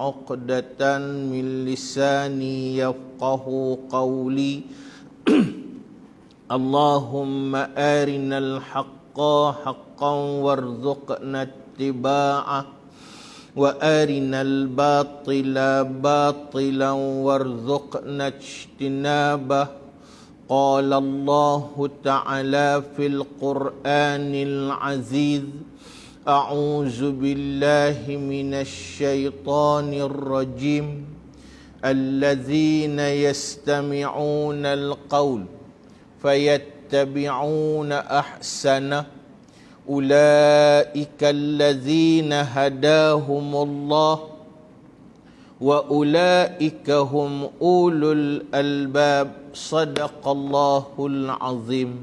عقدة من لساني يفقه قولي اللهم أرنا الحق حقا وارزقنا اتباعه وأرنا الباطل باطلا وارزقنا اجتنابه قال الله تعالى في القرآن العزيز أعوذ بالله من الشيطان الرجيم الذين يستمعون القول فيتبعون أحسنه أولئك الذين هداهم الله وأولئك هم أولو الألباب صدق الله العظيم.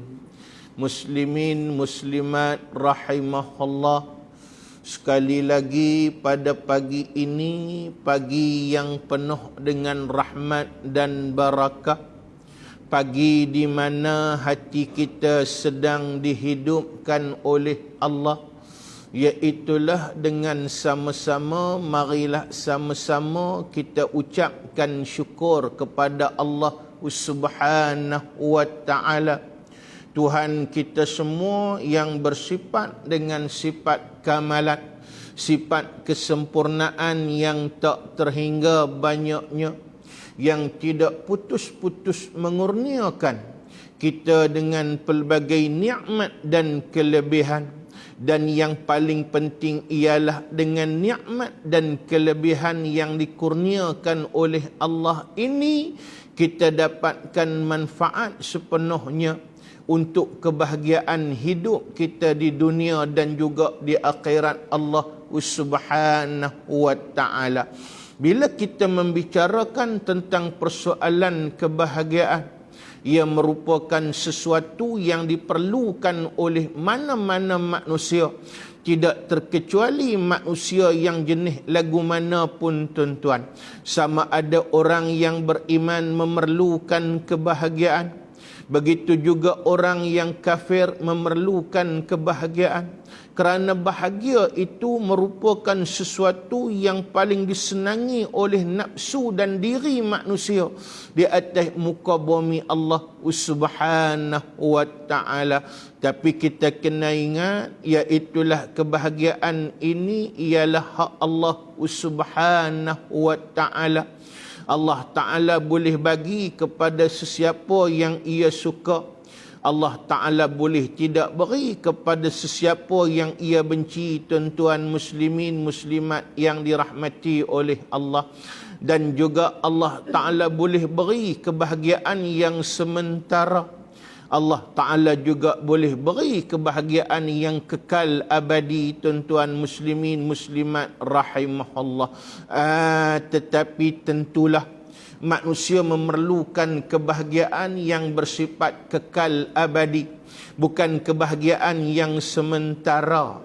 Muslimin muslimat rahimahullah, sekali lagi pada pagi ini, pagi yang penuh dengan rahmat dan barakah, pagi di mana hati kita sedang dihidupkan oleh Allah, iaitulah dengan sama-sama, marilah sama-sama kita ucapkan syukur kepada Allah Subhanahu wa ta'ala, Tuhan kita semua yang bersifat dengan sifat kamalat, sifat kesempurnaan yang tak terhingga banyaknya, yang tidak putus-putus mengurniakan kita dengan pelbagai nikmat dan kelebihan. Dan yang paling penting ialah dengan nikmat dan kelebihan yang dikurniakan oleh Allah ini, kita dapatkan manfaat sepenuhnya untuk kebahagiaan hidup kita di dunia dan juga di akhirat Allah Subhanahu wa ta'ala. Bila kita membicarakan tentang persoalan kebahagiaan, ia merupakan sesuatu yang diperlukan oleh mana-mana manusia, tidak terkecuali manusia yang jenis lagu mana pun tuan-tuan. Sama ada orang yang beriman memerlukan kebahagiaan, begitu juga orang yang kafir memerlukan kebahagiaan. Kerana bahagia itu merupakan sesuatu yang paling disenangi oleh nafsu dan diri manusia di atas muka bumi Allah Subhanahu wa ta'ala. Tapi kita kena ingat, iaitulah kebahagiaan ini ialah hak Allah Subhanahu wa ta'ala. Allah Ta'ala boleh bagi kepada sesiapa yang ia suka. Allah Ta'ala boleh tidak beri kepada sesiapa yang ia benci, tuan-tuan muslimin muslimat yang dirahmati oleh Allah. Dan juga Allah Ta'ala boleh beri kebahagiaan yang sementara. Allah Ta'ala juga boleh beri kebahagiaan yang kekal abadi, tuan-tuan muslimin muslimat rahimahullah. Tetapi tentulah manusia memerlukan kebahagiaan yang bersifat kekal abadi, bukan kebahagiaan yang sementara.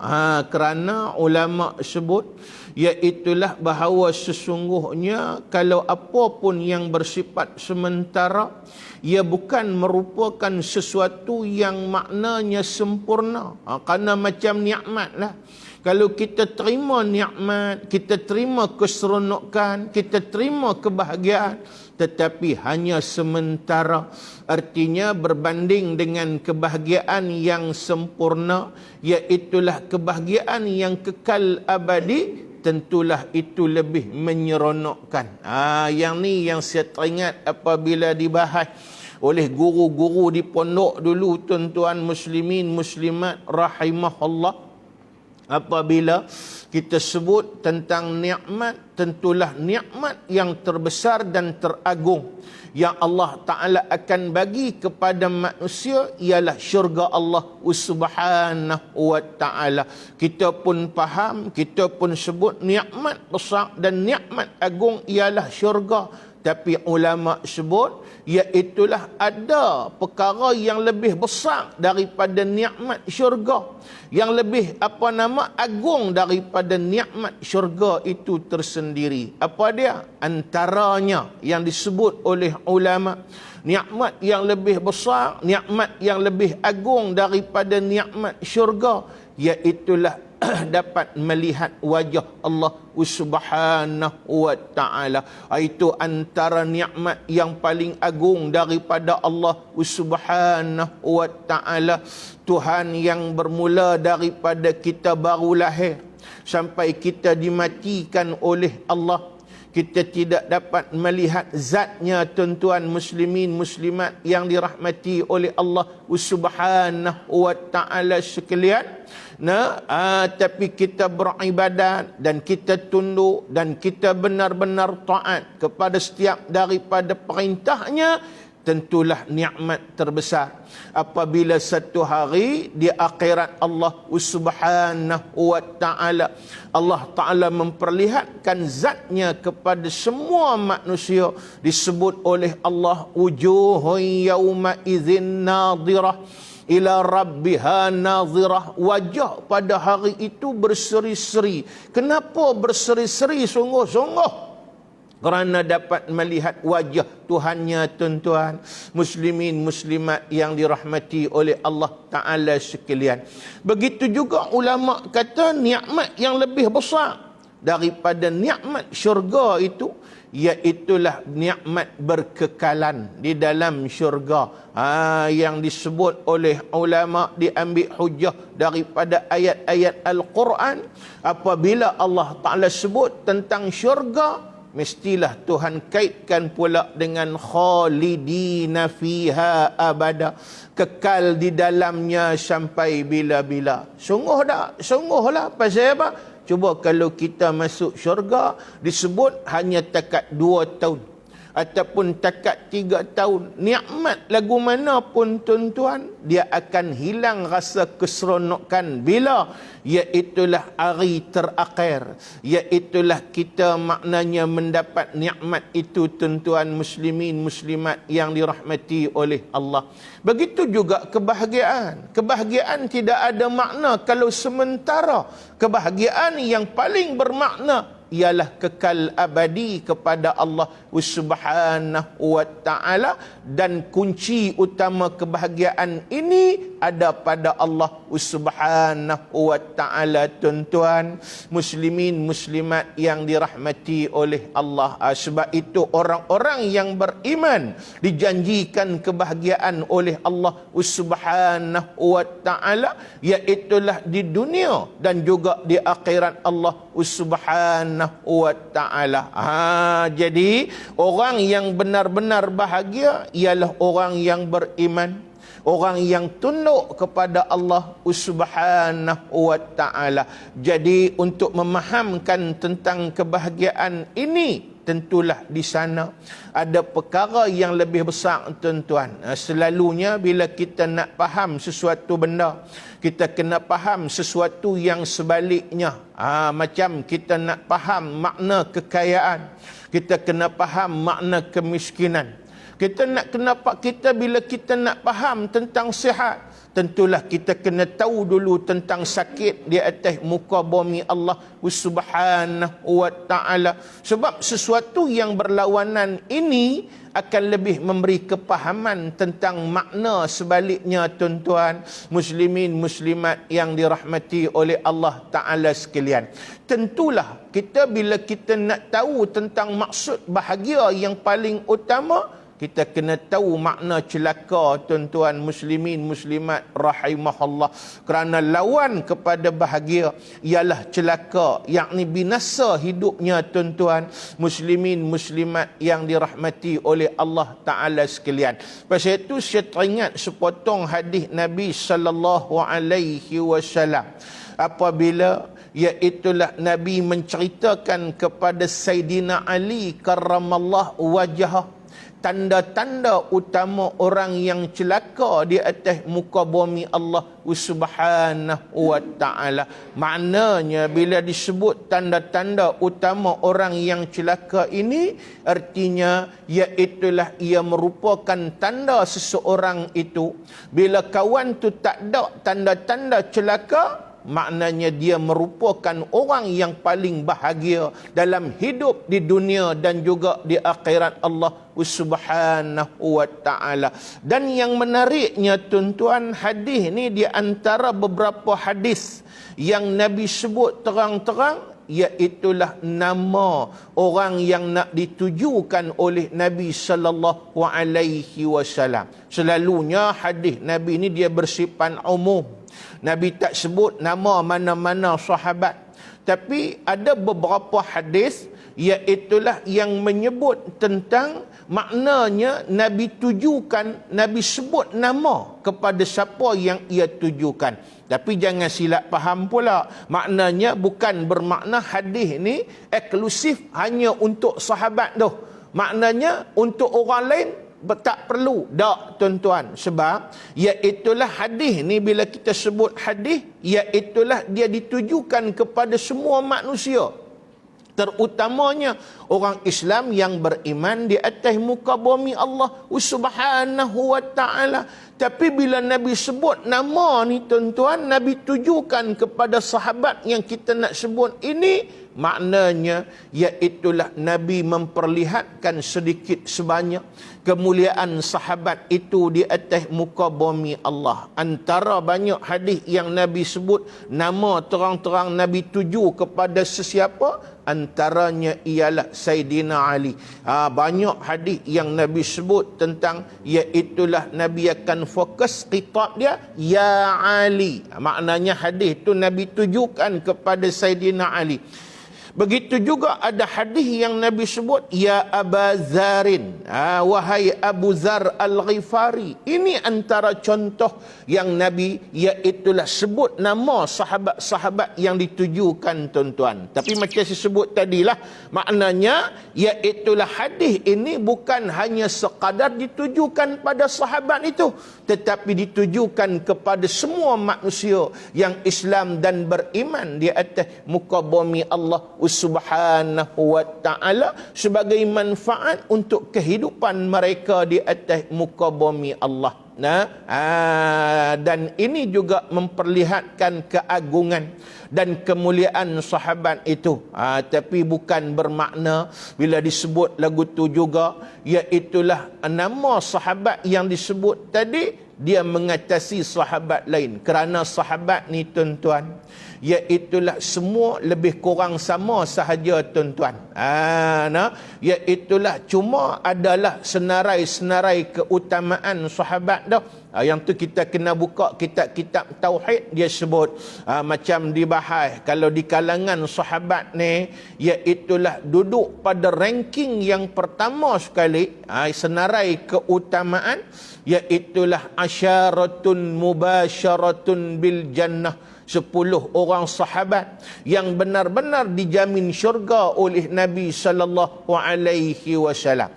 Kerana ulama sebut, iaitulah bahawa sesungguhnya kalau apa pun yang bersifat sementara, ia bukan merupakan sesuatu yang maknanya sempurna. Kerana macam nikmat lah. Kalau kita terima nikmat, kita terima keseronokan, kita terima kebahagiaan, tetapi hanya sementara. Artinya berbanding dengan kebahagiaan yang sempurna, iaitulah kebahagiaan yang kekal abadi, tentulah itu lebih menyeronokkan. Yang ni yang saya teringat apabila dibahas oleh guru-guru di pondok dulu, tuan-tuan muslimin muslimat rahimahullah. Apabila kita sebut tentang nikmat, tentulah nikmat yang terbesar dan teragung yang Allah Ta'ala akan bagi kepada manusia ialah syurga Allah Subhanahu wa ta'ala. Kita pun faham, kita pun sebut nikmat besar dan nikmat agung ialah syurga. Tapi ulama sebut, iaitulah ada perkara yang lebih besar daripada nikmat syurga, yang lebih agung daripada nikmat syurga itu tersendiri. Apa dia? Antaranya yang disebut oleh ulama, nikmat yang lebih besar, nikmat yang lebih agung daripada nikmat syurga, iaitulah dapat melihat wajah Allah Subhanahu wa ta'ala. Itu antara nikmat yang paling agung daripada Allah Subhanahu wa ta'ala. Tuhan yang bermula daripada kita baru lahir sampai kita dimatikan oleh Allah. Kita tidak dapat melihat zatnya, tuan-tuan muslimin muslimat yang dirahmati oleh Allah Subhanahu wa ta'ala sekalian. Tapi kita beribadat dan kita tunduk dan kita benar-benar taat kepada setiap daripada perintahnya, tentulah nikmat terbesar. Apabila satu hari di akhirat Allah Subhanahu wa ta'ala, Allah Ta'ala memperlihatkan zatnya kepada semua manusia, disebut oleh Allah wujuhun yawma idzin nadhirah ila rabbiha nadhirah. Wajah pada hari itu berseri-seri. Kenapa berseri-seri? Sungguh-sungguh kerana dapat melihat wajah Tuhannya, tuan-tuan muslimin muslimat yang dirahmati oleh Allah Ta'ala sekalian. Begitu juga ulama kata nikmat yang lebih besar daripada nikmat syurga itu, iaitulah nikmat berkekalan di dalam syurga. Yang disebut oleh ulama diambil hujah daripada ayat-ayat Al-Quran. Apabila Allah Ta'ala sebut tentang syurga, mestilah Tuhan kaitkan pula dengan khalidina fiha abada, kekal di dalamnya sampai bila-bila. Sungguh tak? Sungguhlah. Pasal apa? Cuba kalau kita masuk syurga, disebut hanya takat 2 tahun ataupun takat 3 tahun. Nikmat lagu mana pun, tuan-tuan, dia akan hilang rasa keseronokan bila iaitulah hari terakhir, iaitulah kita maknanya mendapat nikmat itu, tuan-tuan muslimin muslimat yang dirahmati oleh Allah. Begitu juga kebahagiaan. Kebahagiaan tidak ada makna kalau sementara. Kebahagiaan yang paling bermakna ialah kekal abadi kepada Allah Subhanahu wa ta'ala, dan kunci utama kebahagiaan ini ada pada Allah Subhanahu wa ta'ala, tuan-tuan muslimin muslimat yang dirahmati oleh Allah. Sebab itu orang-orang yang beriman dijanjikan kebahagiaan oleh Allah Subhanahu wa ta'ala, iaitulah di dunia dan juga di akhirat Allah Subhanahu wa ta'ala. Jadi orang yang benar-benar bahagia ialah orang yang beriman, orang yang tunduk kepada Allah Subhanahu wa ta'ala. Jadi untuk memahamkan tentang kebahagiaan ini, tentulah di sana ada perkara yang lebih besar, tuan-tuan. Selalunya bila kita nak faham sesuatu benda, kita kena faham sesuatu yang sebaliknya. Macam kita nak faham makna kekayaan, kita kena faham makna kemiskinan. Kita bila kita nak faham tentang sihat, tentulah kita kena tahu dulu tentang sakit di atas muka bumi Allah Subhanahu wa ta'ala. Sebab sesuatu yang berlawanan ini akan lebih memberi kepahaman tentang makna sebaliknya, tuan-tuan muslimin muslimat yang dirahmati oleh Allah Ta'ala sekalian. Tentulah kita bila kita nak tahu tentang maksud bahagia yang paling utama, kita kena tahu makna celaka, tuan-tuan muslimin muslimat rahimahullah. Kerana lawan kepada bahagia ialah celaka, yakni binasa hidupnya, tuan-tuan muslimin muslimat yang dirahmati oleh Allah Ta'ala sekalian. Pasal itu saya teringat sepotong hadis Nabi sallallahu alaihi wasallam apabila iaitulah Nabi menceritakan kepada Sayyidina Ali karramallahu wajhah tanda-tanda utama orang yang celaka di atas muka bumi Allah Subhanahu wa ta'ala. Maknanya bila disebut tanda-tanda utama orang yang celaka ini, artinya iaitulah ia merupakan tanda seseorang itu bila kawan tu tak ada tanda-tanda celaka, maknanya dia merupakan orang yang paling bahagia dalam hidup di dunia dan juga di akhirat Allah Subhanahu wa ta'ala. Dan yang menariknya tuan-tuan, hadis ni di antara beberapa hadis yang Nabi sebut terang-terang, iaitulah nama orang yang nak ditujukan oleh Nabi sallallahu alaihi wasallam. Selalunya hadis Nabi ni dia bersifat umum. Nabi tak sebut nama mana-mana sahabat. Tapi ada beberapa hadis iaitulah yang menyebut tentang maknanya Nabi tujukan, Nabi sebut nama kepada siapa yang ia tujukan. Tapi jangan silap faham pula. Maknanya bukan bermakna hadis ni eksklusif hanya untuk sahabat tu. Maknanya untuk orang lain tak perlu. Tak tuan-tuan. Sebab iaitulah hadis ni, bila kita sebut hadis, iaitulah dia ditujukan kepada semua manusia. Terutamanya orang Islam yang beriman di atas muka bumi Allah Subhanahu wa ta'ala. Tapi bila Nabi sebut nama ni tuan-tuan, Nabi tujukan kepada sahabat yang kita nak sebut ini, maknanya iaitulah Nabi memperlihatkan sedikit sebanyak kemuliaan sahabat itu di atas muka bumi Allah. Antara banyak hadis yang Nabi sebut nama terang-terang Nabi tuju kepada sesiapa, antaranya ialah Sayyidina Ali. Banyak hadis yang Nabi sebut tentang iaitulah Nabi akan fokus khitab dia ya Ali. Maknanya hadis tu Nabi tujukan kepada Sayyidina Ali. Begitu juga ada hadis yang Nabi sebut ya Aba Zarin, wahai Abu Zar Al-Ghifari. Ini antara contoh yang Nabi iaitulah sebut nama sahabat-sahabat yang ditujukan tuan-tuan. Tapi macam saya sebut tadilah, maknanya iaitulah hadis ini bukan hanya sekadar ditujukan pada sahabat itu, tetapi ditujukan kepada semua manusia yang Islam dan beriman di atas muka bumi Allah Subhanahu wa ta'ala, sebagai manfaat untuk kehidupan mereka di atas muka bumi Allah. Dan ini juga memperlihatkan keagungan dan kemuliaan sahabat itu. Tapi bukan bermakna bila disebut lagu tu juga iaitulah nama sahabat yang disebut tadi dia mengatasi sahabat lain. Kerana sahabat ni tuan-tuan, iaitulah semua lebih kurang sama sahaja tuan-tuan. Iaitulah cuma adalah senarai-senarai keutamaan sahabat dah. Yang tu kita kena buka kitab-kitab tauhid, dia sebut macam dibahas kalau di kalangan sahabat ni, iaitulah duduk pada ranking yang pertama sekali, senarai keutamaan, iaitulah asyaratun mubasyaratun bil jannah. 10 orang sahabat yang benar-benar dijamin syurga oleh Nabi sallallahu alaihi wasallam.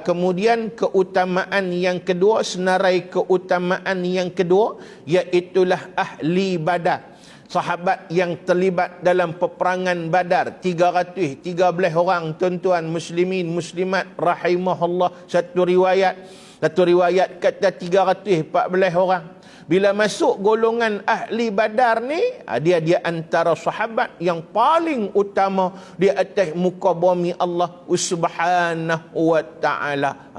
Kemudian keutamaan yang kedua, senarai keutamaan yang kedua, iaitulah ahli Badar. Sahabat yang terlibat dalam peperangan Badar, 313 orang tuan-tuan muslimin muslimat rahimahullah. Satu riwayat kata 314 orang. Bila masuk golongan ahli Badar ni, dia antara sahabat yang paling utama di atas muka bumi Allah Subhanahu wa ta'ala.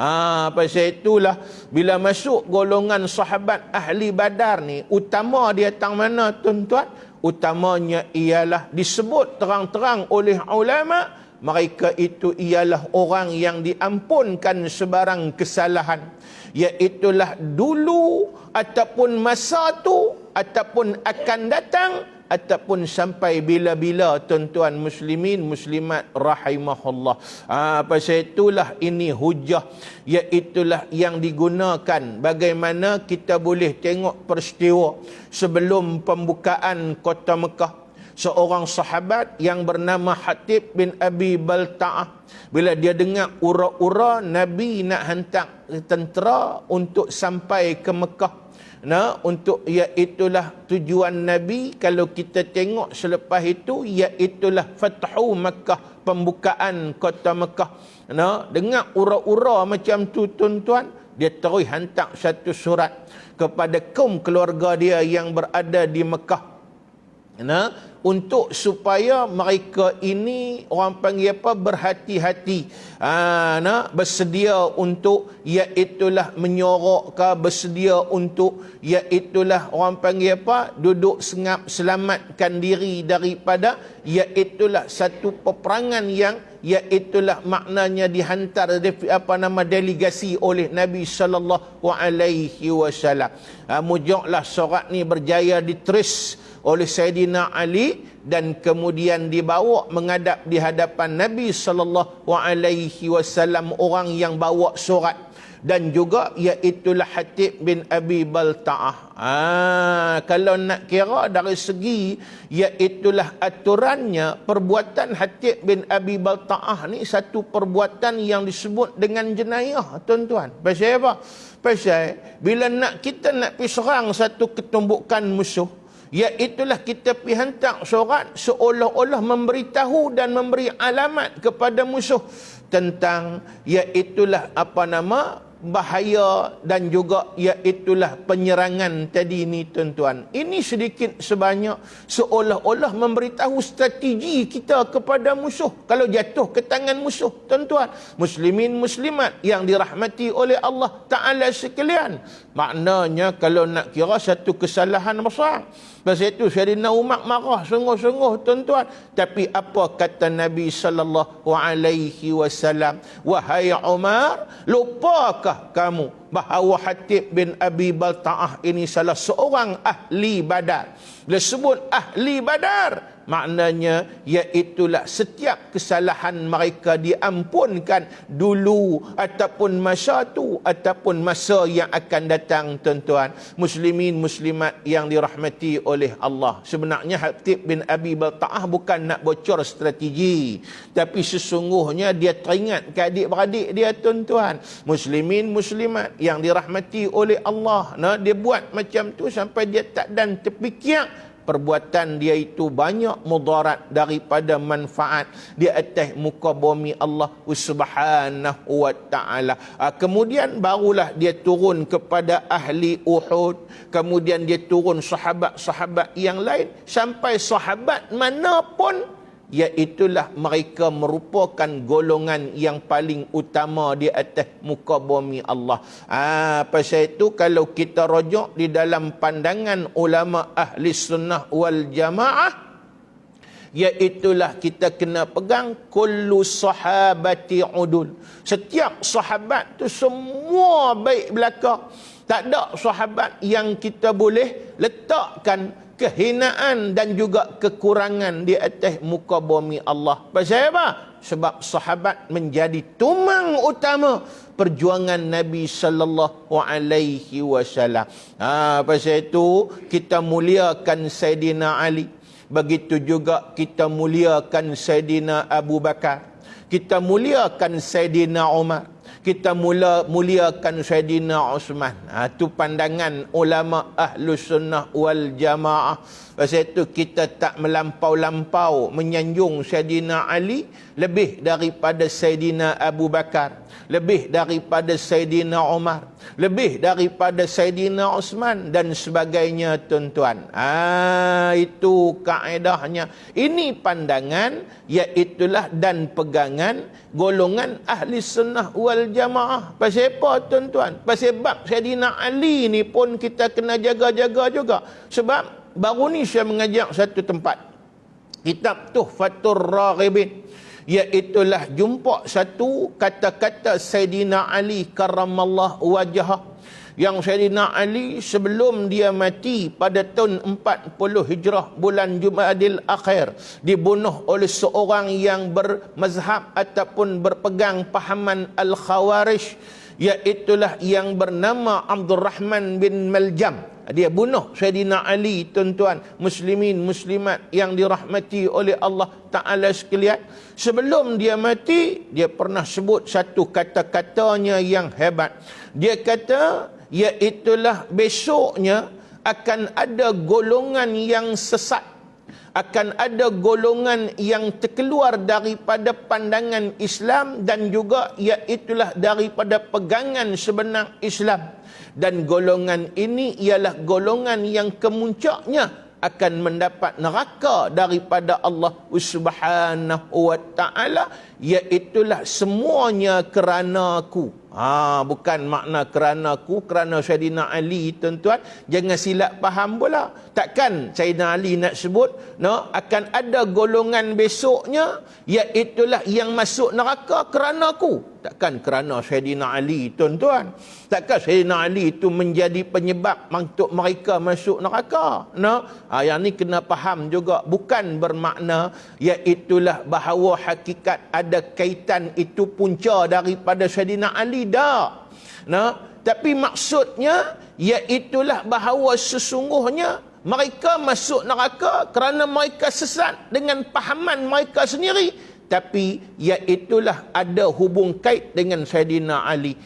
Pasal itulah bila masuk golongan sahabat ahli Badar ni, utama dia tang mana tuan-tuan? Utamanya ialah disebut terang-terang oleh ulama, mereka itu ialah orang yang diampunkan sebarang kesalahan, iaitulah dulu ataupun masa tu ataupun akan datang ataupun sampai bila-bila tuan-tuan muslimin muslimat rahimahullah. Pasal itulah ini hujah, iaitulah yang digunakan bagaimana kita boleh tengok peristiwa sebelum pembukaan kota Mekah. Seorang sahabat yang bernama Hatib bin Abi Balta'ah, bila dia dengar ura-ura Nabi nak hantar tentera untuk sampai ke Mekah, untuk iaitulah tujuan Nabi, kalau kita tengok selepas itu, iaitulah Fathu Makkah, pembukaan kota Mekah. Dengar ura-ura macam tu tuan-tuan, dia terus hantar satu surat kepada kaum keluarga dia yang berada di Mekah. untuk supaya mereka ini orang panggil apa, berhati-hati, bersedia untuk iaitulah menyorok ke, bersedia untuk iaitulah orang panggil apa, duduk sengap, selamatkan diri daripada iaitulah satu peperangan yang iaitulah maknanya dihantar delegasi oleh Nabi sallallahu alaihi wasallam. Mujurlah surat ni berjaya ditulis oleh Sayyidina Ali dan kemudian dibawa menghadap di hadapan Nabi sallallahu alaihi wasallam orang yang bawa surat, dan juga iaitulah Hatib bin Abi Balta'ah. Kalau nak kira dari segi iaitulah aturannya, perbuatan Hatib bin Abi Balta'ah ni satu perbuatan yang disebut dengan jenayah, tuan-tuan. Pasal apa? Pasal bila kita nak pergi serang satu ketumbukan musuh, iaitulah kita pergi hantar surat seolah-olah memberitahu dan memberi alamat kepada musuh tentang iaitulah bahaya dan juga iaitulah penyerangan tadi ni, tuan-tuan. Ini sedikit sebanyak seolah-olah memberitahu strategi kita kepada musuh kalau jatuh ke tangan musuh, tuan-tuan. Muslimin muslimat yang dirahmati oleh Allah Ta'ala sekalian, maknanya kalau nak kira satu kesalahan besar. Pasal itu Sayyidina Umar marah sungguh-sungguh, tuan-tuan. Tapi apa kata Nabi sallallahu alaihi wasallam? Wahai Umar, lupakah kamu bahawa Hatib bin Abi Balta'ah ini salah seorang ahli Badar? Bila sebut ahli Badar, maknanya iaitulah setiap kesalahan mereka diampunkan dulu ataupun masa tu ataupun masa yang akan datang, tuan-tuan. Muslimin muslimat yang dirahmati oleh Allah. Sebenarnya Hatib bin Abi Balta'ah bukan nak bocor strategi, tapi sesungguhnya dia teringat ke adik-beradik dia, tuan-tuan. Muslimin muslimat yang dirahmati oleh Allah, dia buat macam tu sampai dia tak dan terfikir perbuatan dia itu banyak mudarat daripada manfaat di atas muka bumi Allah Subhanahu wa ta'ala. Kemudian barulah dia turun kepada ahli Uhud, kemudian dia turun sahabat-sahabat yang lain, sampai sahabat manapun iaitulah mereka merupakan golongan yang paling utama di atas muka bumi Allah. Pasal itu kalau kita rujuk di dalam pandangan ulama ahli sunnah wal jamaah, iaitulah kita kena pegang kullu sahabati udul. Setiap sahabat tu semua baik belaka. Tak ada sahabat yang kita boleh letakkan kehinaan dan juga kekurangan di atas muka bumi Allah. Pasal apa? Sebab sahabat menjadi tumang utama perjuangan Nabi sallallahu alaihi wasallam. Pasal itu kita muliakan Sayyidina Ali. Begitu juga kita muliakan Sayyidina Abu Bakar. Kita muliakan Sayyidina Umar. Kita muliakan Sayyidina Uthman. Itu pandangan ulama Ahlus Sunnah wal Jamaah. Pasal itu kita tak melampau-lampau menyanjung Sayyidina Ali lebih daripada Sayyidina Abu Bakar, lebih daripada Sayyidina Umar, lebih daripada Sayyidina Uthman dan sebagainya, tuan-tuan. Itu kaedahnya. Ini pandangan, iaitulah dan pegangan golongan ahli sunnah wal jamaah. Pasal apa, tuan-tuan? Pasal bab Sayyidina Ali ni pun kita kena jaga-jaga juga. Sebab baru ni saya mengajak satu tempat, kitab Tuhfatur Raghibin, iaitulah jumpa satu kata-kata Sayyidina Ali karramallahu wajhah, yang Sayyidina Ali sebelum dia mati pada tahun 40 Hijrah bulan Jumadil Akhir dibunuh oleh seorang yang bermazhab ataupun berpegang pahaman Al-Khawarij, iaitulah yang bernama Abdul Rahman bin Maljam. Dia bunuh Sayyidina Ali, tuan-tuan. Muslimin muslimat yang dirahmati oleh Allah Ta'ala sekalian. Sebelum dia mati, dia pernah sebut satu kata-katanya yang hebat. Dia kata, iaitulah besoknya akan ada golongan yang sesat, akan ada golongan yang terkeluar daripada pandangan Islam dan juga iaitulah daripada pegangan sebenar Islam. Dan golongan ini ialah golongan yang kemuncaknya akan mendapat neraka daripada Allah Subhanahu wa taala, iaitulah semuanya kerana aku. Bukan makna kerana aku, kerana Sayyidina Ali, tuan-tuan. Jangan silap faham pula. Takkan Sayyidina Ali nak sebut akan ada golongan besoknya, iaitulah yang masuk neraka kerana aku. Takkan kerana Sayyidina Ali, tuan-tuan. Takkan Sayyidina Ali itu menjadi penyebab untuk mereka masuk neraka. Yang ni kena faham juga. Bukan bermakna iaitulah bahawa hakikat ada kaitan itu punca daripada Sayyidina Ali, dah. Tapi maksudnya iaitulah bahawa sesungguhnya mereka masuk neraka kerana mereka sesat dengan pahaman mereka sendiri, tapi iaitulah ada hubung kait dengan Sayyidina Ali.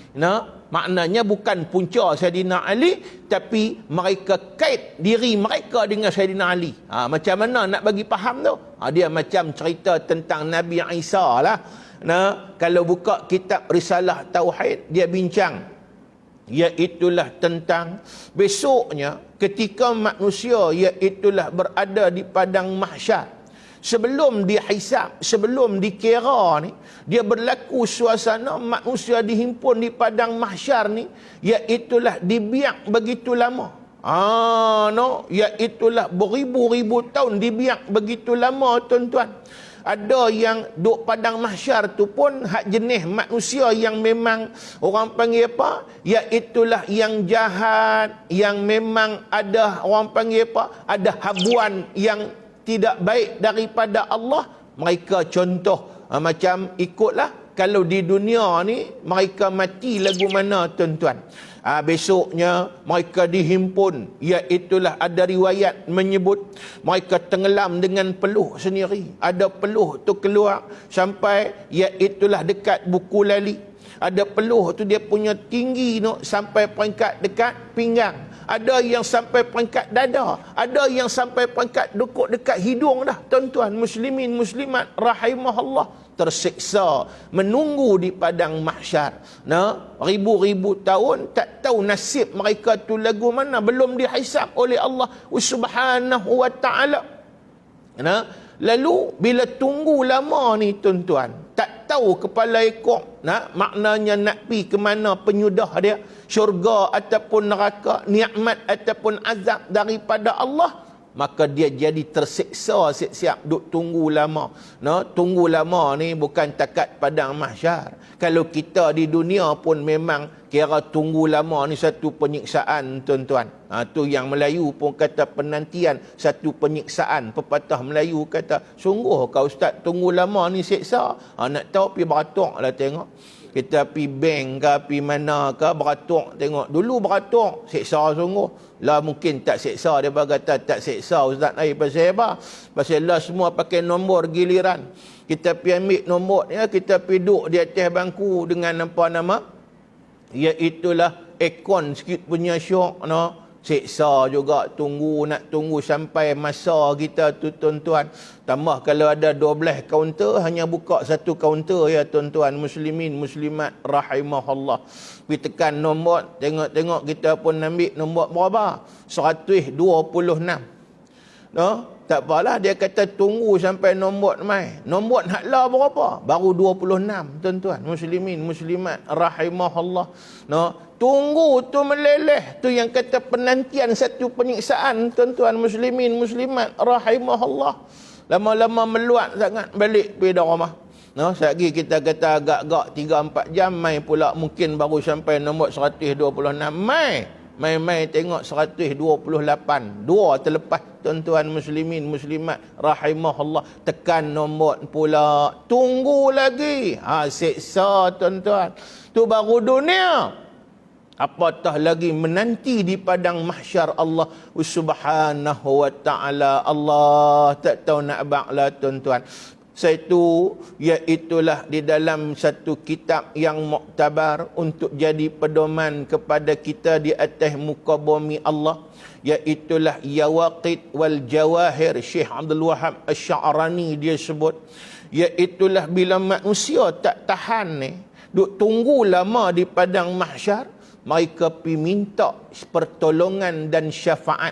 Maknanya bukan punca Sayyidina Ali, tapi mereka kait diri mereka dengan Sayyidina Ali. Macam mana nak bagi faham tu? Dia macam cerita tentang Nabi Isa lah. Kalau buka kitab Risalah Tauhid, dia bincang, iaitulah tentang besoknya ketika manusia iaitulah berada di padang mahsyar, sebelum dihisab, sebelum dikira ni, dia berlaku suasana manusia dihimpun di padang mahsyar ni, iaitulah dibiak begitu lama. Iaitulah beribu-ribu tahun dibiak begitu lama, tuan-tuan. Ada yang duk padang mahsyar tu pun hak jenis manusia yang memang orang panggil apa? Iaitulah yang jahat, yang memang ada orang panggil apa? Ada habuan yang tidak baik daripada Allah. Mereka contoh macam ikutlah, kalau di dunia ni mereka mati lagu mana, tuan-tuan? Besoknya mereka dihimpun, iaitulah ada riwayat menyebut mereka tenggelam dengan peluh sendiri. Ada peluh tu keluar sampai iaitulah dekat buku lali. Ada peluh tu dia punya tinggi sampai peringkat dekat pinggang. Ada yang sampai peringkat dada, ada yang sampai peringkat dukuk dekat hidung dah, tuan-tuan muslimin muslimat rahimahullah. Tersiksa menunggu di padang mahsyar. Ribu-ribu tahun tak tahu nasib mereka tu lagu mana, belum dihisab oleh Allah Subhanahu wa taala. Lalu bila tunggu lama ni, tuan-tuan, tak tahu kepala ekor, maknanya nak pi ke mana penyudah dia, syurga ataupun neraka, nikmat ataupun azab daripada Allah, maka dia jadi tersiksa siap-siap duk tunggu lama. Tunggu lama ni bukan takat padang mahsyar. Kalau kita di dunia pun memang kira tunggu lama ni satu penyiksaan, tuan-tuan. Tu yang Melayu pun kata penantian satu penyiksaan. Pepatah Melayu kata, sungguh kau ustaz tunggu lama ni siksa. Nak tahu pi beratuk lah tengok. Kita pi bank ke, pi mana ke, beratuk tengok. Dulu beratuk, siksa sungguh. Lah mungkin tak siksa, dia kata tak siksa ustaz. Pasal apa? Pasal lah semua pakai nombor giliran. Kita pi ambil nombor ni, kita pi duduk di atas bangku dengan apa nama? Iaitulah aircon sikit punya syok. Siksa juga nak tunggu sampai masa kita tu, tuan-tuan. Tambah kalau ada 12 kaunter, hanya buka satu kaunter ya, tuan-tuan muslimin muslimat rahimahullah. Pergi tekan nombor, tengok kita pun ambil nombor berapa? 126. Tak apalah, dia kata tunggu sampai nombor mai. Nombor haklah berapa? Baru 26, tuan-tuan muslimin muslimat rahimahullah. Tunggu tu meleleh, tu yang kata penantian satu penyiksaan, tuan-tuan muslimin muslimat rahimahullah. Lama-lama meluat sangat balik pergi dah rumah. Sekali kita kata agak-agak 3-4 jam mai pula, mungkin baru sampai nombor 126. Mai tengok 128. Dua terlepas, tuan-tuan muslimin muslimat rahimahullah. Tekan nombor pula, tunggu lagi. Siksa, tuan-tuan. Tu baru dunia. Apatah lagi menanti di padang mahsyar Allah Subhanahu wa taala. Allah tak tahu nak baklah, tuan-tuan. Satu, iaitulah di dalam satu kitab yang muktabar untuk jadi pedoman kepada kita di atas muka bumi Allah, iaitulah Yawaqit wal Jawahir, Syekh Abdul Wahab Asy-Sya'rani dia sebut, iaitulah bila manusia tak tahan ni, duk tunggu lama di padang mahsyar, mereka pergi minta pertolongan dan syafaat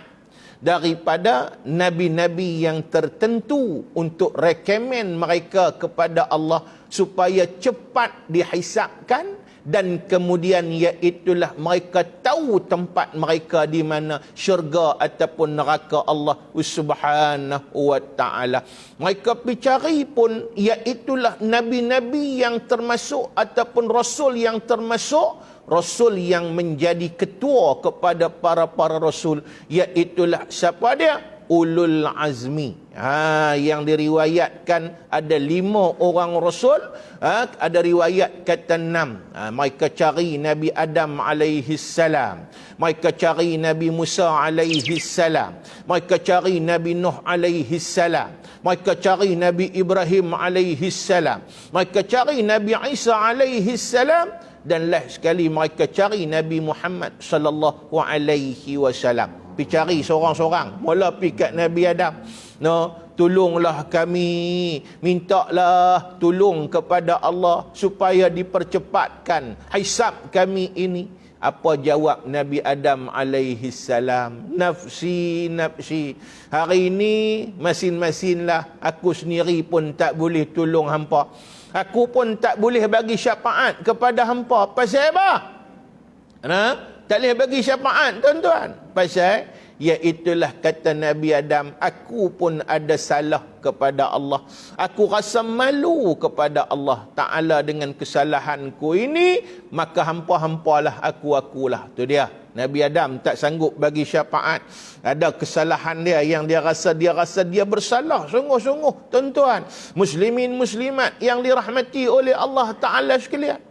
daripada nabi-nabi yang tertentu untuk rekomen mereka kepada Allah supaya cepat dihisapkan, dan kemudian iaitulah mereka tahu tempat mereka di mana syurga ataupun neraka Allah Subhanahu wa taala. Mereka pergi pun iaitulah nabi-nabi yang termasuk ataupun rasul yang termasuk, rasul yang menjadi ketua kepada para rasul, iaitulah siapa dia? Ulul azmi. Yang diriwayatkan ada 5 orang rasul, ada riwayat kata 6. Mereka cari Nabi Adam alaihi salam, mereka cari Nabi Musa alaihi salam, mereka cari Nabi Nuh alaihi salam, mereka cari Nabi Ibrahim alaihi salam, mereka cari Nabi Isa alaihi salam, dan last sekali mereka cari Nabi Muhammad sallallahu alaihi wasallam. Pergi cari seorang-seorang. Mula pergi kat Nabi Adam. Tolonglah kami. Mintalah tolong kepada Allah supaya dipercepatkan hisab kami ini. Apa jawab Nabi Adam alaihi salam? Nafsi, nafsi. Hari ini masin-masinlah. Aku sendiri pun tak boleh tolong hampa. Aku pun tak boleh bagi syafaat kepada hampa. Pasal apa? Tak boleh bagi syafaat, tuan-tuan. Pasal, iaitulah kata Nabi Adam, aku pun ada salah kepada Allah. Aku rasa malu kepada Allah Ta'ala dengan kesalahanku ini, maka hampa-hampalah akulah. Tu dia. Nabi Adam tak sanggup bagi syafaat. Ada kesalahan dia yang dia rasa dia bersalah sungguh-sungguh, tuan-tuan. Muslimin muslimat yang dirahmati oleh Allah Ta'ala sekalian.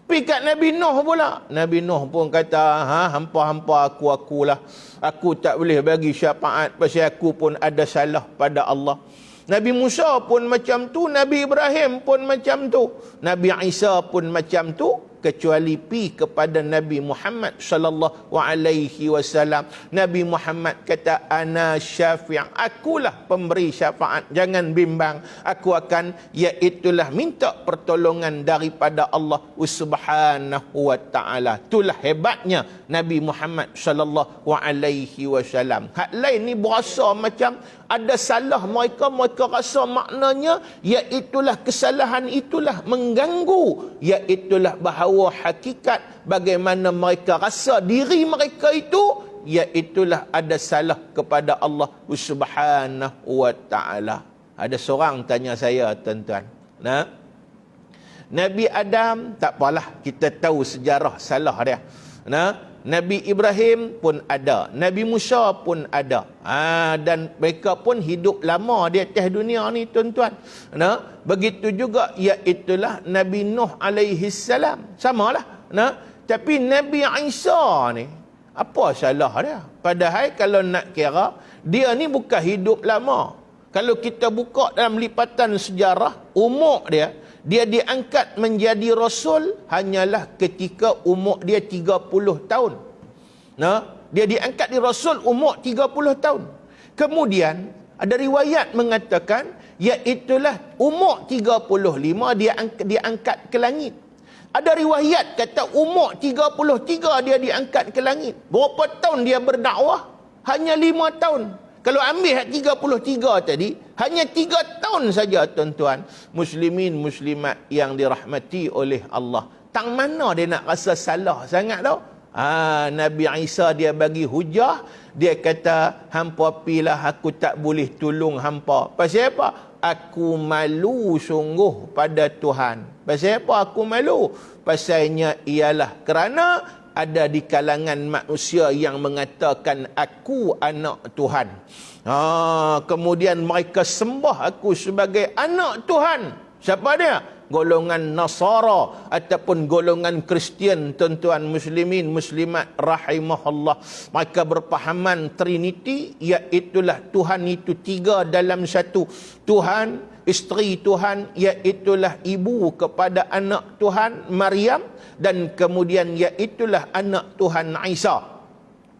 Pergi kat Nabi Nuh pula. Nabi Nuh pun kata, hampa-hampa akulah. Aku tak boleh bagi syafaat pasal aku pun ada salah pada Allah. Nabi Musa pun macam tu, Nabi Ibrahim pun macam tu, Nabi Isa pun macam tu, kecuali pi kepada Nabi Muhammad sallallahu alaihi wasallam. Nabi Muhammad kata, ana syafi', akulah pemberi syafaat, jangan bimbang. Aku akan iaitulah minta pertolongan daripada Allah Subhanahu wa taala. Itulah hebatnya Nabi Muhammad sallallahu alaihi wasallam. Hak lain ni berasa macam ada salah mereka rasa maknanya iaitulah kesalahan itulah mengganggu, iaitulah bahawa hakikat bagaimana mereka rasa diri mereka itu iaitulah ada salah kepada Allah Subhanahu wa taala. Ada seorang tanya saya, tuan-tuan, Nabi Adam, tak apalah, kita tahu sejarah salah dia. Nabi Ibrahim pun ada, Nabi Musa pun ada. Dan mereka pun hidup lama di atas dunia ni, tuan-tuan. Begitu juga iaitulah Nabi Nuh alaihi salam. Samalah. Tapi Nabi Isa ni, apa salah dia? Padahal kalau nak kira, dia ni bukan hidup lama. Kalau kita buka dalam lipatan sejarah, umur dia diangkat menjadi rasul hanyalah ketika umur dia 30 tahun. Dia diangkat di rasul umur 30 tahun. Kemudian ada riwayat mengatakan iaitulah umur 35 dia diangkat ke langit. Ada riwayat kata umur 33 dia diangkat ke langit. Berapa tahun dia berdakwah? Hanya 5 tahun. Kalau ambil 33 tadi, hanya 3 tahun saja, tuan-tuan. Muslimin, muslimat yang dirahmati oleh Allah. Tang mana dia nak rasa salah sangat tau? Nabi Isa dia bagi hujah. Dia kata, hampa pilah, aku tak boleh tolong hampa. Pasal apa? Aku malu sungguh pada Tuhan. Pasal apa aku malu? Pasalnya ialah kerana ada di kalangan manusia yang mengatakan aku anak Tuhan. Kemudian mereka sembah aku sebagai anak Tuhan. Siapa dia? Golongan Nasara ataupun golongan Kristian, tuan-tuan muslimin muslimat rahimahullah. Mereka berpahaman Trinity, iaitulah Tuhan itu 3 dalam 1. Tuhan, isteri Tuhan, iaitulah ibu kepada anak Tuhan Maryam, dan kemudian iaitulah anak Tuhan Isa.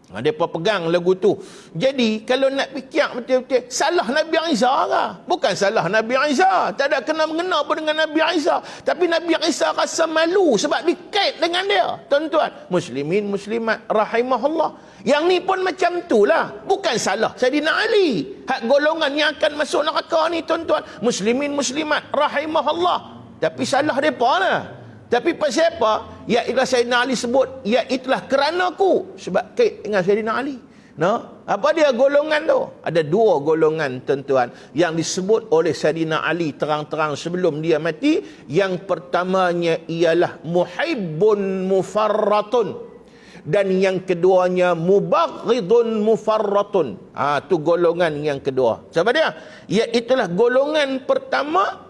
Mereka pegang lagu tu. Jadi kalau nak fikir betul-betul, salah Nabi Isa lah. Bukan salah Nabi Isa. Tak ada kena-mengena pun dengan Nabi Isa. Tapi Nabi Isa rasa malu sebab dikait dengan dia. Tuan-tuan, muslimin, muslimat, rahimahullah. Yang ni pun macam tu lah. Bukan salah Saidina Ali. Hak golongan yang akan masuk neraka ni, tuan-tuan. Muslimin, muslimat, rahimahullah. Tapi salah mereka lah. Tapi pasal apa? Ya itulah Sayyidina Ali sebut, ya itulah kerana aku. Sebab kait dengan Sayyidina Ali. No? Apa dia golongan tu? Ada dua golongan, tuan-tuan, yang disebut oleh Sayyidina Ali terang-terang sebelum dia mati. Yang pertamanya ialah muhibbun mufarratun. Dan yang keduanya mubaghidun mufarratun. Tu golongan yang kedua. Siapa dia? Ya itulah golongan pertama,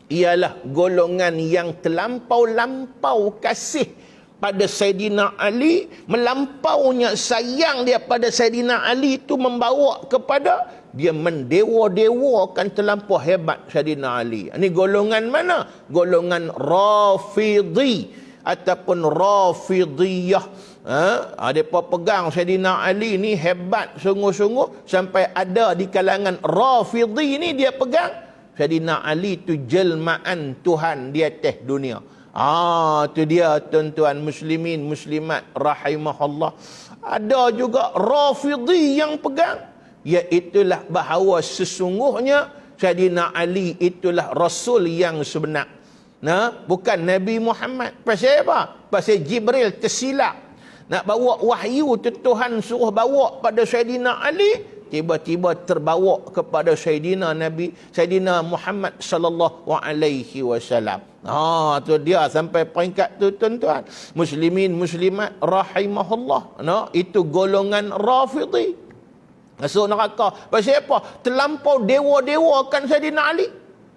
ialah golongan yang terlampau-lampau kasih pada Saidina Ali. Melampaunya sayang dia pada Saidina Ali itu membawa kepada dia mendewa-dewakan terlampau hebat Saidina Ali. Ini golongan mana? Golongan Rafidhi ataupun Rafidhiyah. Mereka pegang Saidina Ali ni hebat sungguh-sungguh, sampai ada di kalangan Rafidhi ni dia pegang Saidina Ali tu jelmaan Tuhan di atas dunia. Tu dia, tuan-tuan muslimin muslimat rahimahullah. Ada juga Rafidhi yang pegang, iaitulah bahawa sesungguhnya Saidina Ali itulah Rasul yang sebenar. Bukan Nabi Muhammad. Pasal apa? Pasal Jibril tersilap nak bawa wahyu tu, Tuhan suruh bawa pada Saidina Ali, tiba-tiba terbawa kepada Saidina Muhammad sallallahu alaihi wasallam. Tu dia sampai peringkat tu, tuan-tuan muslimin muslimat rahimahullah. Itu golongan Rafidhi masuk neraka. Pasal apa? Terlampau dewa-dewakan Saidina Ali.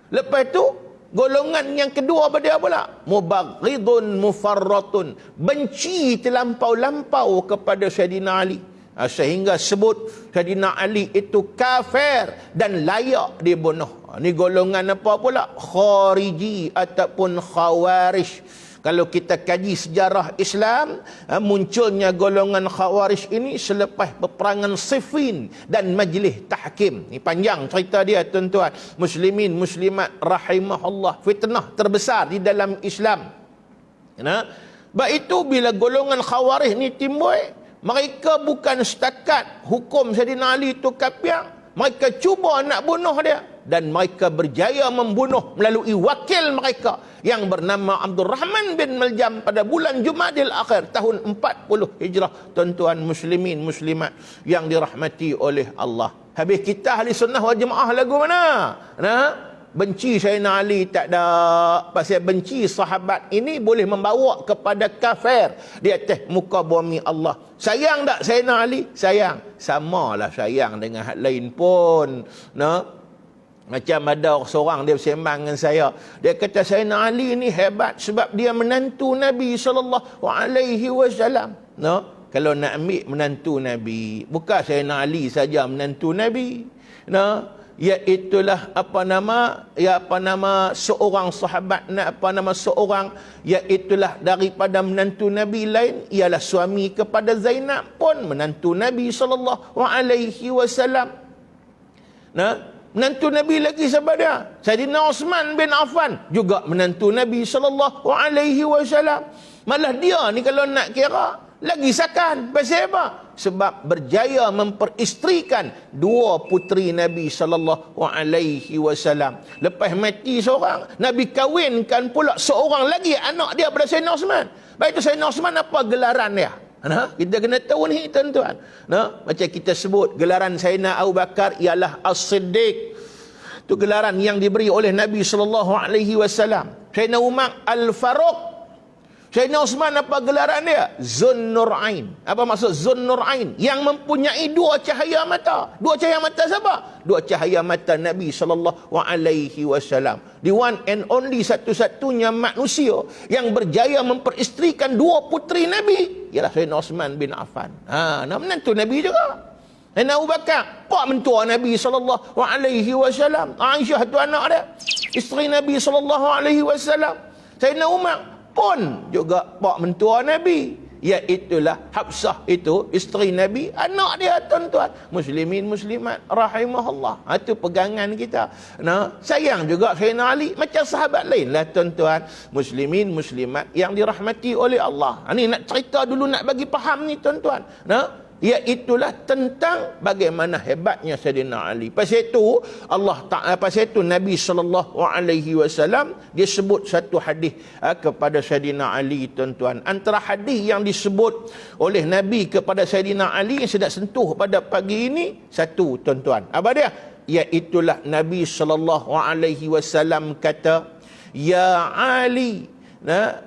Lepas tu golongan yang kedua pada apa pula? Mubaghidun mufarratun. Benci terlampau-lampau kepada Saidina Ali. Sehingga sebut Saidina Ali itu kafir dan layak dibunuh. Ini golongan apa pula? Khariji ataupun Khawarij. Kalau kita kaji sejarah Islam, munculnya golongan Khawarij ini selepas peperangan Siffin dan Majlis Tahkim. Ini panjang cerita dia, tuan-tuan muslimin muslimat rahimahullah. Fitnah terbesar di dalam Islam. Sebab itu bila golongan Khawarij ni timbul, mereka bukan setakat hukum Saidina Ali itu kafir, mereka cuba nak bunuh dia. Dan mereka berjaya membunuh melalui wakil mereka yang bernama Abdul Rahman bin Maljam pada bulan Jumadil Akhir tahun 40 Hijrah. Tuan-tuan muslimin muslimat yang dirahmati oleh Allah. Habis kita ahli sunnah wal jamaah lagu mana? Benci Sayyidina Ali tak ada. Pasal benci sahabat ini boleh membawa kepada kafir di atas muka bumi Allah. Sayang tak Sayyidina Ali? Sayang. Samalah sayang dengan hak lain pun. Macam ada seorang dia bersembang dengan saya. Dia kata Sayyidina Ali ni hebat sebab dia menantu Nabi SAW. Kalau nak ambil menantu Nabi, bukan Sayyidina Ali saja menantu Nabi. Iaitulah seorang sahabat, seorang iaitulah daripada menantu Nabi lain ialah suami kepada Zainab pun menantu Nabi SAW. Menantu Nabi lagi siapa dia? Saidina Osman bin Affan juga menantu Nabi SAW. Malah dia ni kalau nak kira lagi sakan. Pasal apa? Sebab berjaya memperisterikan dua puteri Nabi SAW. Lepas mati seorang, Nabi kahwinkan pula seorang lagi anak dia pada Saidina Osman. Baik itu Saidina Osman apa gelaran dia? Kita kena tahu ni, tuan-tuan. Macam kita sebut gelaran Saidina Abu Bakar ialah As-Siddiq. Itu gelaran yang diberi oleh Nabi SAW. Saidina Umar Al-Faruq. Saidina Osman apa gelaran dia? Zunnurain. Apa maksud Zunnurain? Yang mempunyai dua cahaya mata. Dua cahaya mata siapa? Dua cahaya mata Nabi SAW. The one and only, satu-satunya manusia yang berjaya memperisterikan dua puteri Nabi ialah Saidina Osman bin Affan. Nak menantu Nabi juga. Saidina Abu Bakar, pak mentua Nabi SAW. Aisyah tu anak dia, isteri Nabi SAW. Saidina Umar pun juga pak mentua Nabi. Iaitulah Hafsah itu isteri Nabi, anak dia tuan-tuan. Muslimin muslimat rahimahullah. Itu pegangan kita. Nah, sayang juga Sayyidina Ali macam sahabat lain lah tuan-tuan. Muslimin muslimat yang dirahmati oleh Allah. Ini nak cerita dulu, nak bagi faham ni tuan-tuan. Nah, iaitulah tentang bagaimana hebatnya Sayyidina Ali. Pasal itu Allah Taala, pasal itu Nabi SAW dia sebut satu hadis kepada Sayyidina Ali tuan-tuan. Antara hadis yang disebut oleh Nabi kepada Sayyidina Ali yang saya nak sentuh pada pagi ini, satu tuan-tuan. Apa dia? Iaitulah Nabi SAW kata, "Ya Ali,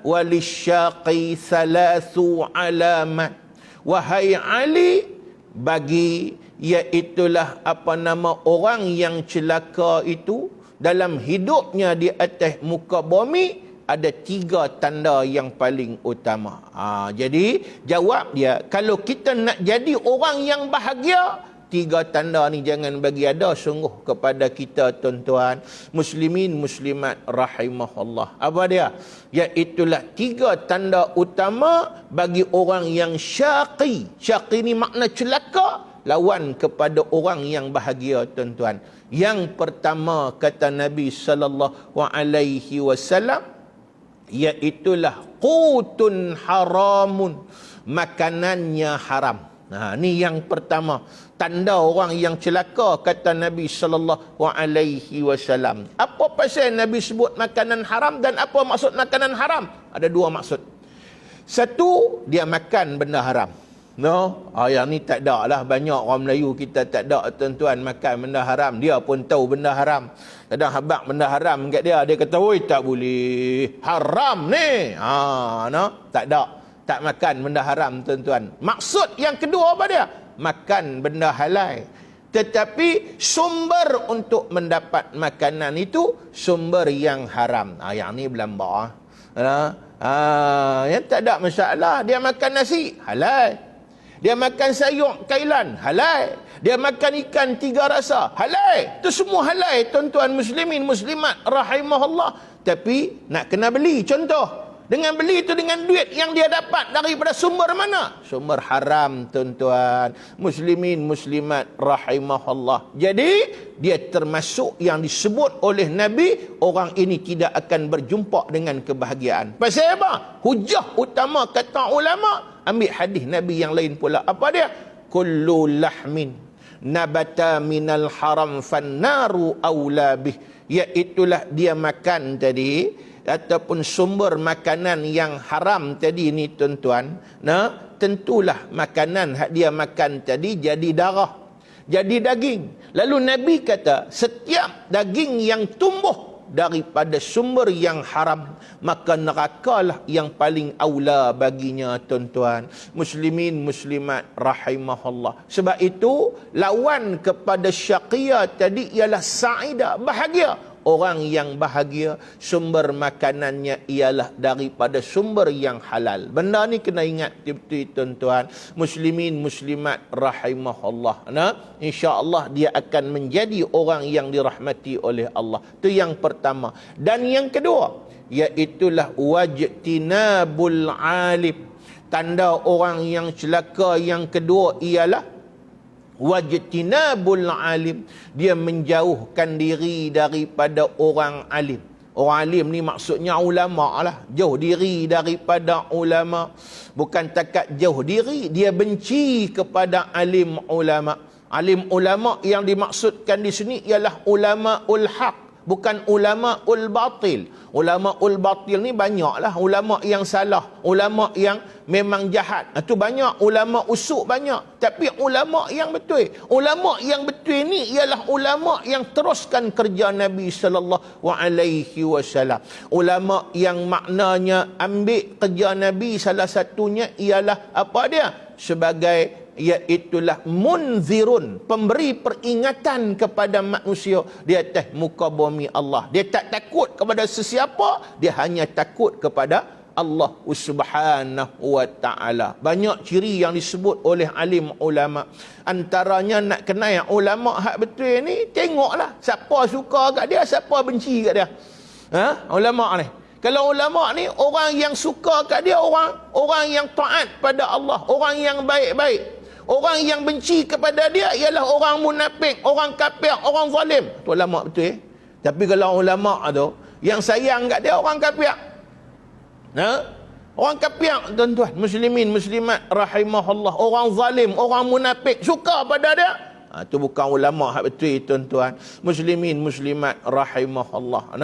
walisyaqi thalathu alamat." Wahai Ali, bagi iaitulah apa nama orang yang celaka itu dalam hidupnya di atas muka bumi ada 3 tanda yang paling utama. Jadi jawab dia, kalau kita nak jadi orang yang bahagia, 3 tanda ni jangan bagi ada sungguh kepada kita tuan-tuan. Muslimin muslimat rahimahullah. Apa dia? Iaitulah 3 tanda utama bagi orang yang syaqi. Syaqi ni makna celaka, lawan kepada orang yang bahagia tuan-tuan. Yang pertama kata Nabi SAW, iaitulah qutun haramun, makanannya haram. Ni yang pertama. Tanda orang yang celaka kata Nabi SAW. Apa pasal Nabi sebut makanan haram dan apa maksud makanan haram? Ada 2 maksud. Satu, dia makan benda haram. No, yang ni tak ada lah. Banyak orang Melayu kita tak ada tuan-tuan makan benda haram. Dia pun tahu benda haram. Kadang habaq benda haram kat dia, dia kata, "Oi, tak boleh. Haram ni." No, tak ada. Tak makan benda haram tuan-tuan. Maksud yang kedua apa dia? Makan benda halal. Tetapi sumber untuk mendapat makanan itu sumber yang haram. Yang ni berlambak. Yang tak ada masalah. Dia makan nasi, halal. Dia makan sayur kailan, halal. Dia makan ikan 3 rasa, halal. Itu semua halal tuan-tuan muslimin muslimat rahimahullah. Tapi nak kena beli. Contoh, dengan beli itu dengan duit yang dia dapat daripada sumber mana? Sumber haram tuan-tuan. Muslimin muslimat rahimahullah. Jadi dia termasuk yang disebut oleh Nabi, orang ini tidak akan berjumpa dengan kebahagiaan. Pasal apa? Hujah utama kata ulama, ambil hadis Nabi yang lain pula. Apa dia? Kullu lahmin nabata minal haram fannaru awla bih. Iaitulah dia makan tadi, ataupun sumber makanan yang haram tadi ni tuan-tuan, tentulah makanan hak dia makan tadi jadi darah, jadi daging. Lalu Nabi kata, setiap daging yang tumbuh daripada sumber yang haram, maka nerakalah yang paling aula baginya tuan-tuan. Muslimin muslimat rahimahullah. Sebab itu lawan kepada syaqiyah tadi ialah sa'idah, bahagia. Orang yang bahagia, sumber makanannya ialah daripada sumber yang halal. Benda ni kena ingat betul-betul tuan-tuan. Muslimin muslimat rahimahullah. InsyaAllah dia akan menjadi orang yang dirahmati oleh Allah. Itu yang pertama. Dan yang kedua, iaitulah wajtinabul alim. Tanda orang yang celaka yang kedua ialah wajtinabul alim. Dia menjauhkan diri daripada orang alim. Orang alim ni maksudnya ulama lah. Jauh diri daripada ulama. Bukan takat jauh diri, dia benci kepada alim ulama. Alim ulama yang dimaksudkan di sini ialah ulama ul haq, bukan ulama ul batil. Ulama ul batil ni banyaklah. Ulama yang salah, ulama yang memang jahat, itu banyak. Ulama usuk banyak. Tapi ulama yang betul, ulama yang betul ni ialah ulama yang teruskan kerja Nabi SAW. Ulama yang maknanya ambil kerja Nabi, salah satunya ialah apa dia? Sebagai iaitulah munzirun, pemberi peringatan kepada manusia di atas muka bumi Allah. Dia tak takut kepada sesiapa, dia hanya takut kepada Allah Subhanahu wa ta'ala. Banyak ciri yang disebut oleh alim ulama. Antaranya nak kenal ulama hak betul ni, tengoklah siapa suka kat dia, siapa benci kat dia. Ulama ni Kalau ulama ni orang yang suka kat dia orang yang taat pada Allah, orang yang baik-baik. Orang yang benci kepada dia ialah orang munafik, orang kafir, orang zalim. Tu ulama betul. Tapi kalau ulama tu yang sayang kat dia orang kafir. Orang kafir, tuan-tuan, muslimin, muslimat rahimahullah, orang zalim, orang munafik suka pada dia. Itu bukan ulama hak betul, tuan-tuan. Muslimin, muslimat rahimahullah.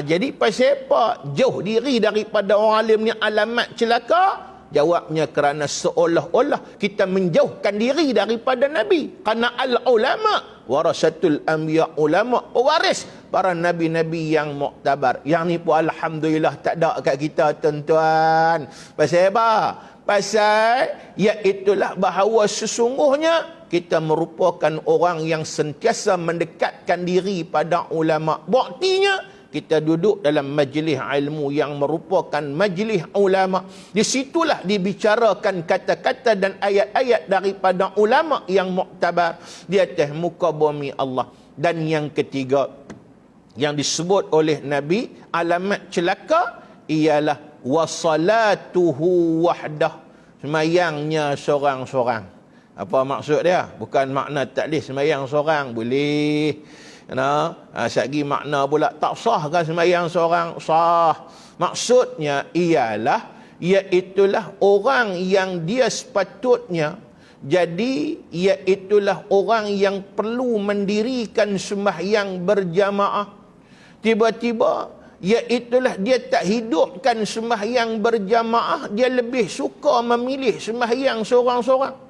Jadi pasal apa jauh diri daripada orang alim ni alamat celaka? Jawabnya kerana seolah-olah kita menjauhkan diri daripada Nabi. Kerana al-ulama warasatul anbiya, ulama pewaris para nabi-nabi yang muktabar. Yang ni pun alhamdulillah tak ada kat kita, tuan-tuan. Pasal apa? Pasal iaitulah bahawa sesungguhnya kita merupakan orang yang sentiasa mendekatkan diri pada ulama. Buktinya kita duduk dalam majlis ilmu yang merupakan majlis ulama. Di situlah dibicarakan kata-kata dan ayat-ayat daripada ulama yang muktabar di atas muka bumi Allah. Dan yang ketiga yang disebut oleh Nabi alamat celaka ialah wasalatuhu wahdah, semayangnya seorang-seorang. Apa maksud dia? Bukan makna taklid semayang seorang boleh. Sagi makna pula tak sah kan semayang seorang? Sah. Maksudnya ialah iaitulah orang yang dia sepatutnya jadi iaitulah orang yang perlu mendirikan sembahyang berjamaah. Tiba-tiba iaitulah dia tak hidupkan sembahyang berjamaah, dia lebih suka memilih sembahyang seorang-seorang.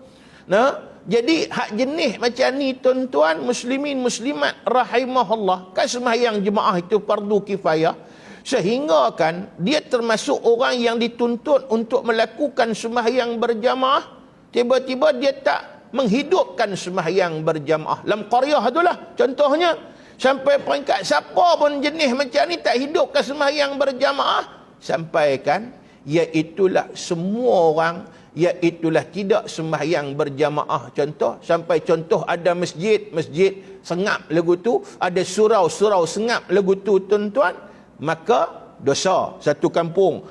Jadi hak jenis macam ni, tuan-tuan, muslimin, muslimat rahimahullah, kan sembahyang jemaah itu fardu kifayah, sehingga kan dia termasuk orang yang dituntut untuk melakukan sembahyang berjamaah. Tiba-tiba dia tak menghidupkan sembahyang berjamaah. Dalam qaryah itulah contohnya, sampai peringkat siapa pun jenis macam ni tak hidupkan sembahyang berjamaah, sampai kan iaitulah semua orang iaitulah tidak sembahyang berjamaah. Contoh, sampai contoh ada masjid sengap lagu tu, ada surau sengap lagu tu, tuan-tuan, maka dosa satu kampung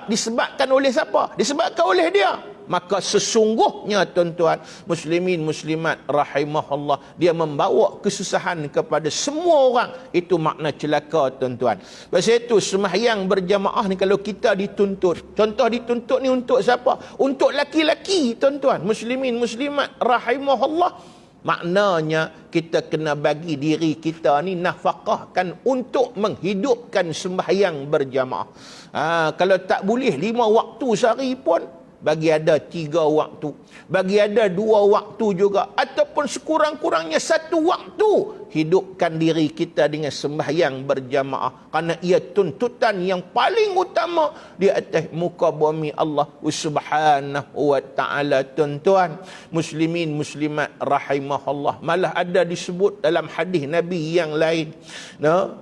disebabkan oleh siapa? Disebabkan oleh dia. Maka sesungguhnya, tuan-tuan, muslimin, muslimat rahimahullah, dia membawa kesusahan kepada semua orang. Itu makna celaka, tuan-tuan. Pasal itu sembahyang berjamaah ni kalau kita dituntut, contoh dituntut ni untuk siapa? Untuk laki-laki, tuan-tuan, muslimin, muslimat rahimahullah, maknanya kita kena bagi diri kita ni nafkahkan untuk menghidupkan sembahyang berjamaah. Kalau tak boleh 5 waktu sehari pun, bagi ada 3 waktu, bagi ada 2 waktu juga, ataupun sekurang-kurangnya 1 waktu, hidupkan diri kita dengan sembahyang berjamaah. Kerana ia tuntutan yang paling utama di atas muka bumi Allah Subhanahu wa ta'ala, tuan-tuan, muslimin, muslimat rahimahullah. Malah ada disebut dalam hadis Nabi yang lain,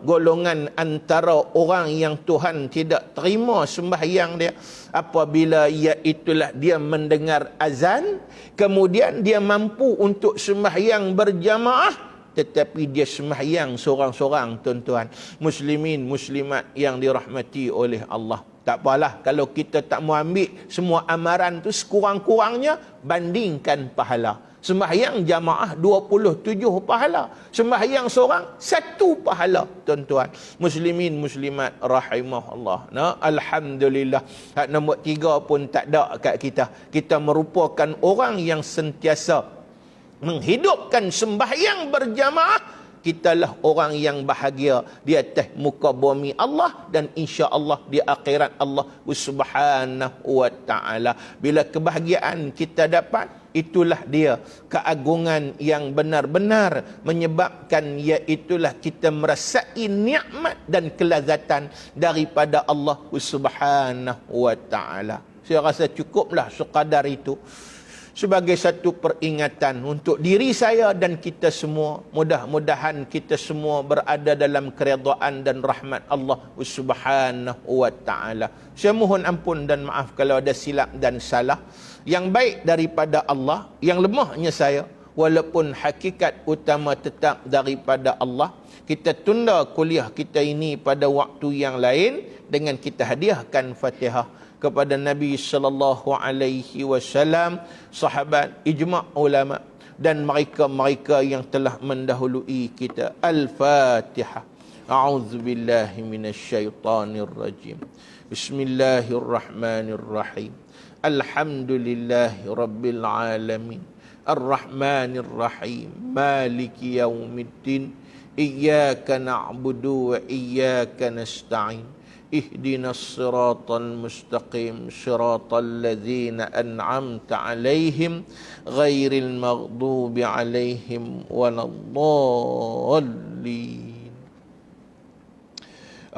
golongan antara orang yang Tuhan tidak terima sembahyang dia apabila itulah dia mendengar azan, kemudian dia mampu untuk sembahyang berjamaah, tetapi dia sembahyang seorang-seorang, tuan-tuan, muslimin, muslimat yang dirahmati oleh Allah. Tak apalah kalau kita tak mau ambil semua amaran tu, sekurang-kurangnya bandingkan pahala. Sembahyang jamaah 27 pahala, sembahyang seorang 1 pahala, tuan-tuan, muslimin, muslimat rahimahullah. Alhamdulillah. Hak nombor 3 pun tak ada kat kita. Kita merupakan orang yang sentiasa menghidupkan sembahyang berjamaah. Kitalah orang yang bahagia di atas muka bumi Allah, dan insya-Allah di akhirat Allah Subhanahu wa ta'ala. Bila kebahagiaan kita dapat, itulah dia keagungan yang benar-benar menyebabkan iaitulah kita merasai nikmat dan kelazatan daripada Allah Subhanahu wa ta'ala. Saya rasa cukuplah sekadar itu sebagai satu peringatan untuk diri saya dan kita semua. Mudah-mudahan kita semua berada dalam keredaan dan rahmat Allah Subhanahu wa ta'ala. Saya mohon ampun dan maaf kalau ada silap dan salah. Yang baik daripada Allah, yang lemahnya saya, walaupun hakikat utama tetap daripada Allah. Kita tunda kuliah kita ini pada waktu yang lain, dengan kita hadiahkan Fatihah kepada Nabi sallallahu alaihi wasallam, sahabat, ijma' ulama dan mereka-mereka yang telah mendahului kita. Al-Fatihah. A'udzubillahi minasyaitonir rajim. Bismillahirrahmanirrahim. Alhamdulillahi rabbil alamin. Ar-Rahmanir Rahim. Maliki yaumiddin. Iyyaka na'budu wa iyyaka nasta'in. Ihdinas siratal mustaqim. Siratal ladzina an'amta 'alaihim ghairil maghdubi 'alaihim waladdallin.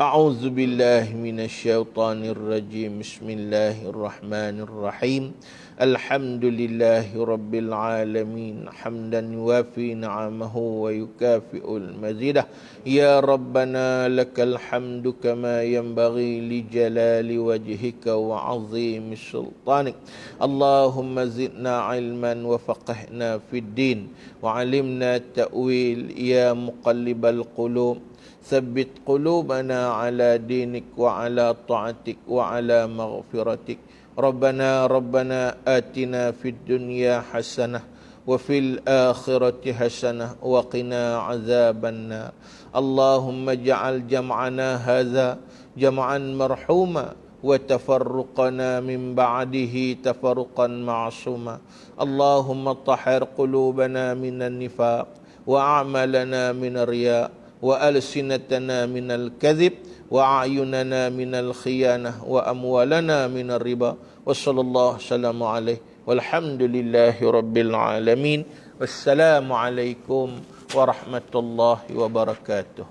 A'udzu billahi minasyaitonir rajim. Bismillahirrahmanirrahim. Alhamdulillahi rabbil alamin. Hamdan yuwafi ni'amahu wa yukafi'ul mazidah. Ya Rabbana lakal hamdu kama yanbaghi li jalali wajhika wa 'azimi sultanik. Allahumma zidna ilman wa faqihna fid din wa 'allimna ta'wil ya muqallibal qulub. ثبت قلوبنا على دينك وعلى طاعتك وعلى مغفرتك. ربنا آتنا في الدنيا حسنة وفي الآخرة حسنة وقنا عذاب النار. اللهم اجعل جمعنا هذا جمعا مرحوما وتفرقنا من بعده تفرقا معصوما. اللهم طهر قلوبنا من النفاق وأعمالنا من الرياء وألسنتنا من الكذب وأعيننا من الخيانة وأموالنا من الربا. وصلى الله وسلم عليه والحمد لله رب العالمين. والسلام عليكم ورحمة الله وبركاته.